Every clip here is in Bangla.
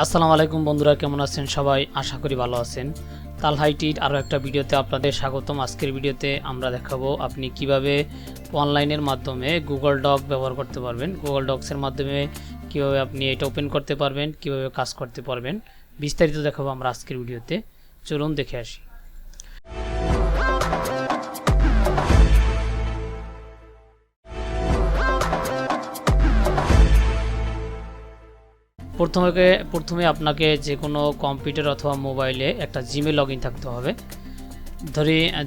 আসসালামু আলাইকুম বন্ধুরা, কেমন আছেন সবাই? আশা করি ভালো আছেন। তালহা আইটির আরও একটা ভিডিওতে আপনাদের স্বাগতম। আজকের ভিডিওতে আমরা দেখাবো আপনি কিভাবে অনলাইনের মাধ্যমে গুগল ডক ব্যবহার করতে পারবেন। গুগল ডক্সের মাধ্যমে কিভাবে আপনি এটা ওপেন করতে পারবেন, কিভাবে কাজ করতে পারবেন, বিস্তারিত দেখাবো আমরা আজকের ভিডিওতে। চলুন দেখে আসি। প্রথমে আপনাকে যে কোনো কম্পিউটার অথবা মোবাইলে একটা জিমেল লগ ইন থাকতে হবে।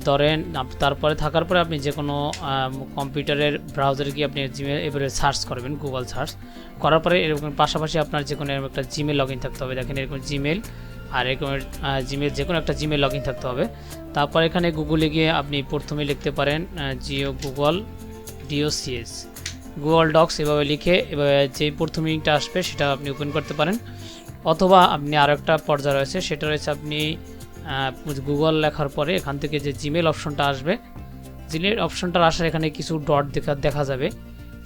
ধরেন তারপরে থাকার পরে আপনি যে কোনো কম্পিউটারের ব্রাউজারে গিয়ে আপনি জিমেল এবারে সার্চ করবেন, গুগল সার্চ করার পরে এরকম পাশাপাশি আপনার যে কোনো একটা জিমেল লগ ইন থাকতে হবে। দেখেন এরকম জিমেল আর এরকম জিমেল, যে কোনো একটা জিমেল লগ ইন থাকতে হবে। তারপর এখানে গুগলে গিয়ে আপনি প্রথমে লিখতে পারেন গুগল DOCS গুগল ডক্স, এভাবে লিখে এভাবে যেই প্রথম লিঙ্কটা আসবে সেটা আপনি ওপেন করতে পারেন। অথবা আপনি আরও একটা পর্যায়ে রয়েছে, সেটা রয়েছে আপনি গুগল লেখার পরে এখান থেকে যে জিমেল অপশনটা আসবে, জিমেল অপশনটা আসার এখানে কিছু ডট দেখা যাবে।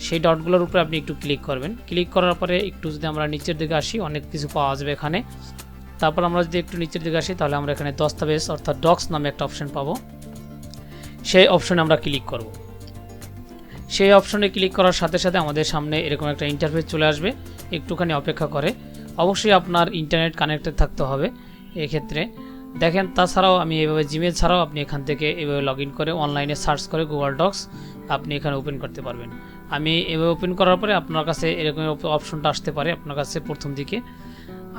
সেই ডটগুলোর উপরে আপনি একটু ক্লিক করবেন। ক্লিক করার পরে একটু যদি আমরা নিচের দিকে আসি, অনেক কিছু পাওয়া যাবে এখানে। তারপর আমরা যদি একটু নিচের দিকে আসি, তাহলে আমরা এখানে দস্তাবেজ অর্থাৎ ডক্স নামে একটা অপশন পাবো। সেই অপশনে আমরা ক্লিক করব। সেই অপশনে ক্লিক করার সাথে সাথে আমাদের সামনে এরকম একটা ইন্টারফেস চলে আসবে। একটুখানি অপেক্ষা করে, অবশ্যই আপনার ইন্টারনেট কানেক্টেড থাকতে হবে এক্ষেত্রে। দেখেন তাছাড়াও আমি এভাবে জিমেল ছাড়াও আপনি এখান থেকে এভাবে লগ ইন করে অনলাইনে সার্চ করে গুগল ডক্স আপনি এখানে ওপেন করতে পারবেন। আমি এভাবে ওপেন করার পরে আপনার কাছে এরকম অপশনটা আসতে পারে আপনার কাছে প্রথম দিকে।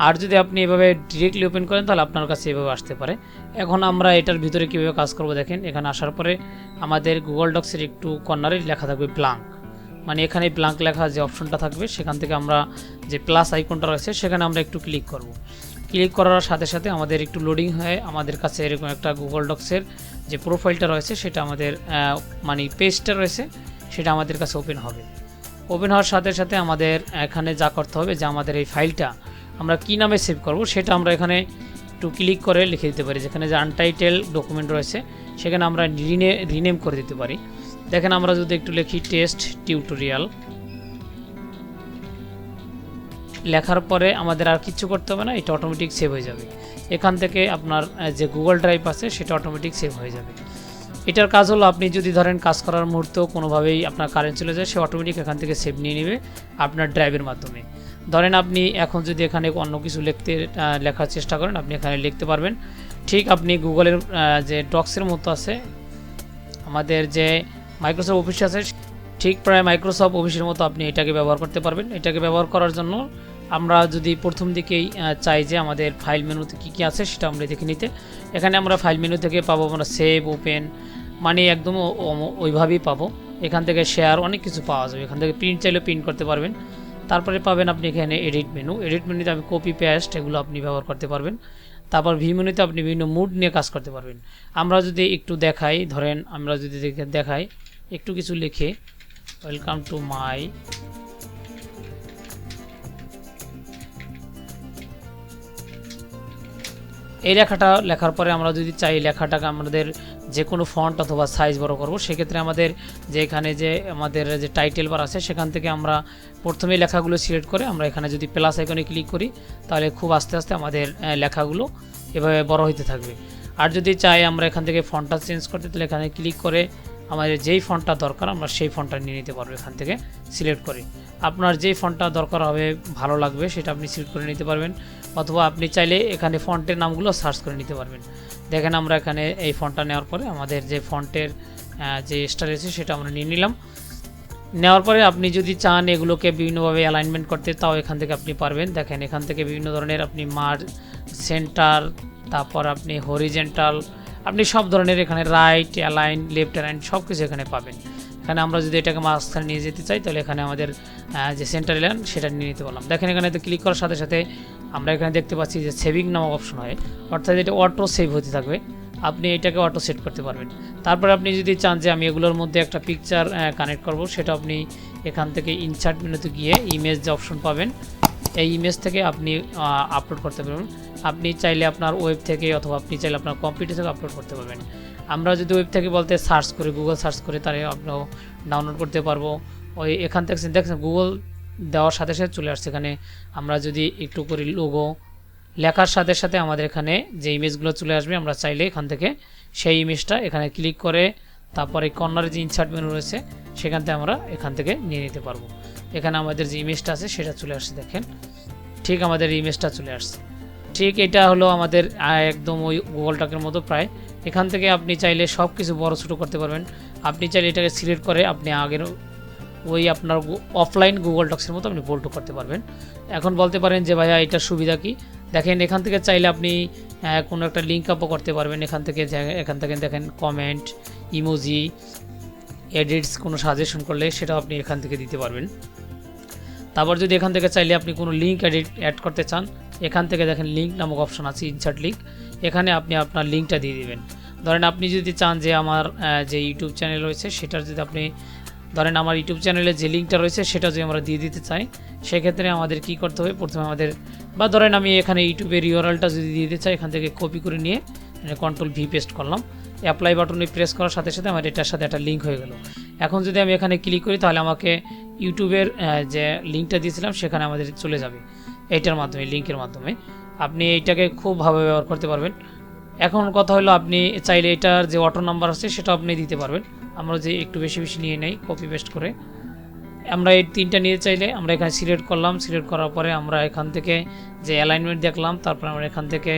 আর যদি আপনি এভাবে ডিরেক্টলি ওপেন করেন তাহলে আপনার কাছে এভাবে আসতে পারে। এখন আমরা এটার ভিতরে কীভাবে কাজ করব দেখেন। এখানে আসার পরে আমাদের গুগল ডক্সের একটু কর্নারে লেখা থাকবে ব্ল্যাঙ্ক, মানে এখানে ব্ল্যাঙ্ক লেখা যে অপশনটা থাকবে সেখান থেকে আমরা যে প্লাস আইকনটা রয়েছে সেখানে আমরা একটু ক্লিক করব। ক্লিক করার সাথে সাথে আমাদের একটু লোডিং হয়ে আমাদের কাছে এরকম একটা গুগল ডক্সের যে প্রোফাইলটা রয়েছে সেটা আমাদের মানে পেজটা রয়েছে সেটা আমাদের কাছে ওপেন হবে। ওপেন হওয়ার সাথে সাথে আমাদের এখানে যা করতে হবে যে আমাদের এই ফাইলটা আমরা কী নামে সেভ করব সেটা আমরা এখানে একটু ক্লিক করে লিখে দিতে পারি। যেখানে যে আনটাইটেল ডকুমেন্ট রয়েছে সেখানে আমরা রিনেম করে দিতে পারি। দেখেন আমরা যদি একটু লিখি টেস্ট টিউটোরিয়াল, লেখার পরে আমাদের আর কিছু করতে হবে না, এটা অটোমেটিক সেভ হয়ে যাবে। এখান থেকে আপনার যে গুগল ড্রাইভ আছে সেটা অটোমেটিক সেভ হয়ে যাবে। এটার কাজ হলো আপনি যদি ধরেন কাজ করার মুহূর্তেও কোনোভাবেই আপনার কারেন্ট চলে যায়, সে অটোমেটিক এখান থেকে সেভ নিয়ে নেবে আপনার ড্রাইভের মাধ্যমে। ধরেন আপনি এখন যদি এখানে অন্য কিছু লেখার চেষ্টা করেন আপনি এখানে লিখতে পারবেন। ঠিক আপনি গুগলের যে ডক্সের মতো আছে আমাদের যে মাইক্রোসফট অফিস আছে, ঠিক প্রায় মাইক্রোসফট অফিসের মতো আপনি এটাকে ব্যবহার করতে পারবেন। এটাকে ব্যবহার করার জন্য আমরা যদি প্রথম দিকেই চাই যে আমাদের ফাইল মেনুতে কী কী আছে সেটা আমরা দেখে নিতে, এখানে আমরা ফাইল মেনু থেকে পাবো আমরা সেভ, ওপেন, মানে একদম ওইভাবেই পাবো। এখান থেকে শেয়ার, অনেক কিছু পাওয়া যাবে। এখান থেকে প্রিন্ট চাইলে প্রিন্ট করতে পারবেন। তারপরে পাবেন আপনি এখানে এডিট মেনুতে আপনি কপি পেস্ট এগুলো আপনি ব্যবহার করতে পারবেন। তারপর ভি মেনুতে আপনি বিভিন্ন মুড নিয়ে কাজ করতে পারবেন। আমরা যদি একটু দেখাই, ধরেন আমরা যদি দেখাই একটু কিছু লিখে ওয়েলকাম টু মাই, এই লেখাটা লেখার পরে আমরা যদি চাই লেখাটাকে আমাদের যে কোনো ফন্ট অথবা সাইজ বড় করব, সেক্ষেত্রে আমাদের যে এখানে যে আমাদের যে টাইটেল বার আছে সেখান থেকে আমরা প্রথমে লেখাগুলো সিলেক্ট করে আমরা এখানে যদি প্লাস আইকনে ক্লিক করি তাহলে খুব আস্তে আস্তে আমাদের লেখাগুলো এভাবে বড় হইতে থাকবে। আর যদি চাই আমরা এখান থেকে ফন্টটা চেঞ্জ করতে, তাহলে এখানে ক্লিক করে আমাদের যেই ফন্টটা দরকার আমরা সেই ফন্টটা নিয়ে নিতে পারবো এখান থেকে সিলেক্ট করে। আপনার যেই ফন্টটা দরকার হবে, ভালো লাগবে, সেটা আপনি সিলেক্ট করে নিতে পারবেন। অথবা আপনি চাইলে এখানে ফন্টের নামগুলো সার্চ করে নিতে পারবেন। দেখেন আমরা এখানে এই ফন্টটা নেওয়ার পরে আমাদের যে ফন্টের যে স্টাইল আছে সেটা আমরা নিয়ে নিলাম। নেওয়ার পরে আপনি যদি চান এগুলোকে বিভিন্নভাবে অ্যালাইনমেন্ট করতে, তাও এখান থেকে আপনি পারবেন। দেখেন এখান থেকে বিভিন্ন ধরনের আপনি মার্জ, সেন্টার, তারপর আপনি হরিজেন্টাল, আপনি সব ধরনের এখানে রাইট অ্যালাইন, লেফট অ্যালাইন সব কিছু এখানে পাবেন। এখানে আমরা যদি এটাকে মাঝখানে নিয়ে যেতে চাই তাহলে এখানে আমাদের যে সেন্টার অ্যালাইন সেটা নিয়ে নিতে পারলাম। দেখেন এখানে ক্লিক করার সাথে সাথে আমরা এখানে দেখতে পাচ্ছি যে সেভিং নামক অপশন হয়, অর্থাৎ এটা অটো সেভ হতে থাকবে। আপনি এটাকে অটো সেট করতে পারবেন। তারপর আপনি যদি চান যে আমি এগুলোর মধ্যে একটা পিকচার কানেক্ট করব, সেটা আপনি এখান থেকে ইনসার্ট মেনুতে গিয়ে ইমেজ যে অপশন পাবেন, এই ইমেজ থেকে আপনি আপলোড করতে পারবেন। আপনি চাইলে আপনার ওয়েব থেকে অথবা আপনি চাইলে আপনার কম্পিউটার থেকে আপলোড করতে পারবেন। আমরা যদি ওয়েব থেকে বলতে সার্চ করি, গুগল সার্চ করে, তাহলে আপনিও ডাউনলোড করতে পারবো। ওই এখান থেকে দেখছেন গুগল দেওয়ার সাথে সাথে চলে আসছে। এখানে আমরা যদি একটু করি লোগো লেখার সাথে সাথে আমাদের এখানে যে ইমেজগুলো চলে আসবে, আমরা চাইলে এখান থেকে সেই ইমেজটা এখানে ক্লিক করে তারপরে কর্নারে যে ইনসার্ট মেনু রয়েছে সেখান থেকে আমরা এখান থেকে নিয়ে নিতে পারবো। এখানে আমাদের যে ইমেজটা আছে সেটা চলে আসছে, দেখেন ঠিক আমাদের ইমেজটা চলে আসছে। ঠিক এটা হলো আমাদের একদম ওই গুগল ডকের মতো প্রায়। এখান থেকে আপনি চাইলে সব কিছু বড় ছোটো করতে পারবেন। আপনি চাইলে এটাকে সিলেক্ট করে আপনি আগের ওই আপনার অফলাইন গুগল ডক্সের মতো আপনি বোল্ড করতে পারবেন। এখন বলতে পারেন যে ভাইয়া এটার সুবিধা কি? দেখেন এখান থেকে চাইলে আপনি কোনো একটা লিঙ্ক আপও করতে পারবেন। এখান থেকে দেখেন কমেন্ট, ইমোজি, এডিটস, কোনো সাজেশন করলে সেটাও আপনি এখান থেকে দিতে পারবেন। তারপর যদি এখান থেকে চাইলে আপনি কোনো লিঙ্ক অ্যাড করতে চান, এখান থেকে দেখেন লিঙ্ক নামক অপশন আছে, ইনসার্ট লিঙ্ক, এখানে আপনি আপনার লিঙ্কটা দিয়ে দিবেন। ধরেন আপনি যদি চান যে আমার যে ইউটিউব চ্যানেল রয়েছে সেটার যদি আপনি ধরেন আমার ইউটিউব চ্যানেলের যে লিঙ্কটা রয়েছে সেটা যদি আমরা দিয়ে দিতে চাই, সেক্ষেত্রে আমাদের কি করতে হবে, প্রথমে আমাদের বা ধরেন আমি এখানে ইউটিউবের ইউআরএলটা যদি দিয়ে দিতে চাই, এখান থেকে কপি করে নিয়ে কন্ট্রোল ভি পেস্ট করলাম, অ্যাপ্লাই বাটনে প্রেস করার সাথে সাথে আমার এটার সাথে একটা লিঙ্ক হয়ে গেল। এখন যদি আমি এখানে ক্লিক করি তাহলে আমাকে ইউটিউবের যে লিঙ্কটা দিয়েছিলাম সেখানে আমাদের চলে যাবে এইটার মাধ্যমে, লিঙ্কের মাধ্যমে। আপনি এইটাকে খুব ভালো ব্যবহার করতে পারবেন। এখন কথা হলো আপনি চাইলে এটার যে অটো নাম্বার আছে সেটা আপনি দিতে পারবেন। আমরা যে একটু বেশি বেশি নিয়ে নেই কপি পেস্ট করে, আমরা এই তিনটা নিয়ে চাইলে আমরা এখানে সিলেক্ট করলাম। সিলেক্ট করার পরে আমরা এখান থেকে যে অ্যালাইনমেন্ট দেখলাম, তারপর আমরা এখান থেকে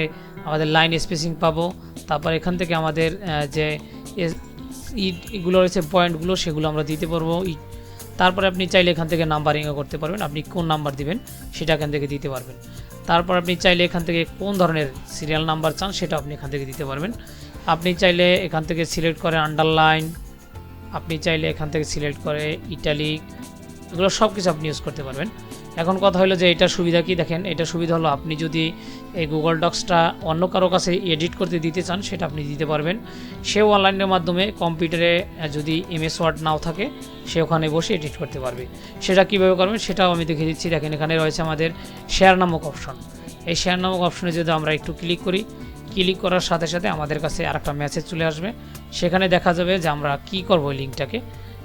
আমাদের লাইন স্পেসিং পাবো, তারপর এখান থেকে আমাদের যে এগুলো রয়েছে পয়েন্টগুলো সেগুলো আমরা দিতে পারবো। তারপরে আপনি চাইলে এখান থেকে নাম্বারিংও করতে পারবেন, আপনি কোন নাম্বার দিবেন সেটা এখান থেকে দিতে পারবেন। তারপর আপনি চাইলে এখান থেকে কোন ধরনের সিরিয়াল নাম্বার চান সেটা আপনি এখান থেকে দিতে পারবেন। আপনি চাইলে এখান থেকে সিলেক্ট করে আন্ডারলাইন, আপনি চাইলে এখান থেকে সিলেক্ট করে ইটালিক, এগুলো সব কিছু আপনি ইউজ করতে পারবেন। এখন কথা হলো যে এটার সুবিধা কি, দেখেন এটার সুবিধা হলো আপনি যদি এই গুগল ডক্সটা অন্য কারো কাছে এডিট করতে দিতে চান সেটা আপনি দিতে পারবেন। সেও অনলাইনের মাধ্যমে কম্পিউটারে যদি এমএস ওয়ার্ড নাও থাকে সে ওখানে বসে এডিট করতে পারবে। সেটা কীভাবে করবেন সেটাও আমি দেখে দিচ্ছি। দেখেন এখানে রয়েছে আমাদের শেয়ার নামক অপশন। এই শেয়ার নামক অপশনে যদি আমরা একটু ক্লিক করি, ক্লিক করার সাথে সাথে আমাদের কাছে আরেকটা মেসেজ চলে আসবে। সেখানে দেখা যাবে যে আমরা কি করব ওই লিঙ্কটাকে।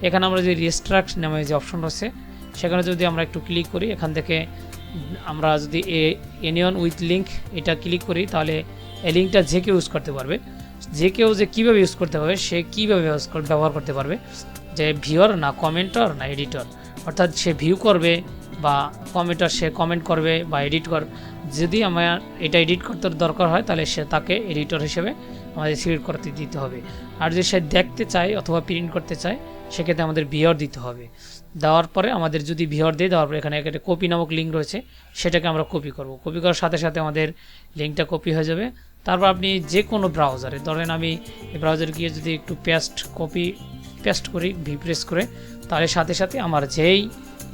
এখানে আমরা যে রেস্ট্রাক্ট নামে যে অপশন রয়েছে সেখানে যদি আমরা একটু ক্লিক করি, এখান থেকে আমরা যদি এনিওয়ান উইথ লিঙ্ক এটা ক্লিক করি তাহলে এই লিঙ্কটা যে কেউ ইউজ করতে পারবে। যে কেউ যে কীভাবে ইউজ করতে হবে সে কীভাবে ব্যবহার করতে পারবে, যে ভিউয়ার না কমেন্টর না এডিটর, অর্থাৎ সে ভিউ করবে বা কমেন্টর সে কমেন্ট করবে বা এডিট কর। যদি আমার এটা এডিট করতে দরকার হয় তাহলে সে তাকে এডিটর হিসেবে আমাদের সিলেক্ট করতে দিতে হবে। আর যদি সে দেখতে চায় অথবা প্রিন্ট করতে চায় সেক্ষেত্রে আমাদের ভিউয়ার দিতে হবে। দেওয়ার পরে আমাদের যদি ভিউয়ার দিয়ে দেওয়ার পরে এখানে একটা কপি নামক লিঙ্ক রয়েছে সেটাকে আমরা কপি করব। কপি করার সাথে সাথে আমাদের লিঙ্কটা কপি হয়ে যাবে। তারপর আপনি যে কোনো ব্রাউজারে, ধরেন আমি এই ব্রাউজারে গিয়ে যদি একটু পেস্ট করি ভি প্রেস করে, তাহলে সাথে সাথে আমার যেই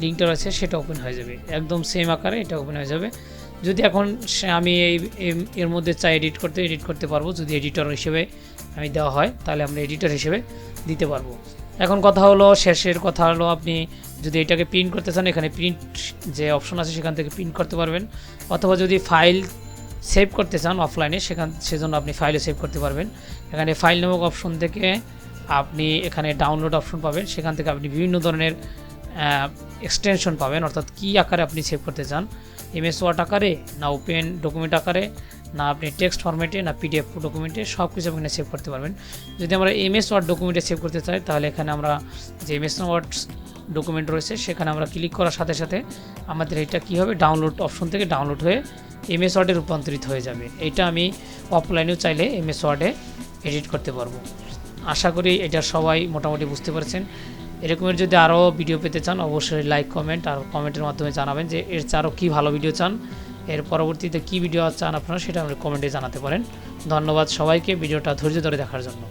লিঙ্কটা রয়েছে সেটা ওপেন হয়ে যাবে, একদম সেম আকারে এটা ওপেন হয়ে যাবে। যদি এখন আমি এর মধ্যে চাই এডিট করতে পারবো, যদি এডিটর হিসেবে আমি দেওয়া হয় তাহলে আমরা এডিটর হিসেবে দিতে পারবো। এখন কথা হলো শেষের কথা হলো আপনি যদি এটাকে প্রিন্ট করতে চান এখানে প্রিন্ট যে অপশন আছে সেখান থেকে প্রিন্ট করতে পারবেন, অথবা যদি ফাইল সেভ করতে চান অফলাইনে সেজন্য আপনি ফাইলে সেভ করতে পারবেন। এখানে ফাইল নামক অপশন থেকে আপনি এখানে ডাউনলোড অপশন পাবেন, সেখান থেকে আপনি বিভিন্ন ধরনের এক্সটেনশন পাবেন, অর্থাৎ কী আকারে আপনি সেভ করতে চান, এমএস ওয়ার্ড আকারে না ওপেন ডকুমেন্ট আকারে না আপনি টেক্সট ফরম্যাটে না পিডিএফ ডকুমেন্টে, সব কিছু এখানে সেভ করতে পারবেন। যদি আমরা এমএস ওয়ার্ড ডকুমেন্টে সেভ করতে চাই তাহলে এখানে আমরা যে এমএস ওয়ার্ড ডকুমেন্ট রয়েছে সেখানে আমরা ক্লিক করার সাথে সাথে আমাদের এটা কী হবে, ডাউনলোড অপশন থেকে ডাউনলোড হয়ে এমএস ওয়ার্ডে রূপান্তরিত হয়ে যাবে। এটা আমি অফলাইনেও চাইলে এমএস ওয়ার্ডে এডিট করতে পারবো। আশা করি এটা সবাই মোটামুটি বুঝতে পারছেন। এরকমের যদি আরও ভিডিও পেতে চান অবশ্যই লাইক কমেন্ট আর কমেন্টের মাধ্যমে জানাবেন যে এর আরও কী ভালো ভিডিও চান, এর পরবর্তীতে কী ভিডিও চান আপনারা সেটা আপনি কমেন্টে জানাতে পারেন। ধন্যবাদ সবাইকে ভিডিওটা ধৈর্য ধরে দেখার জন্য।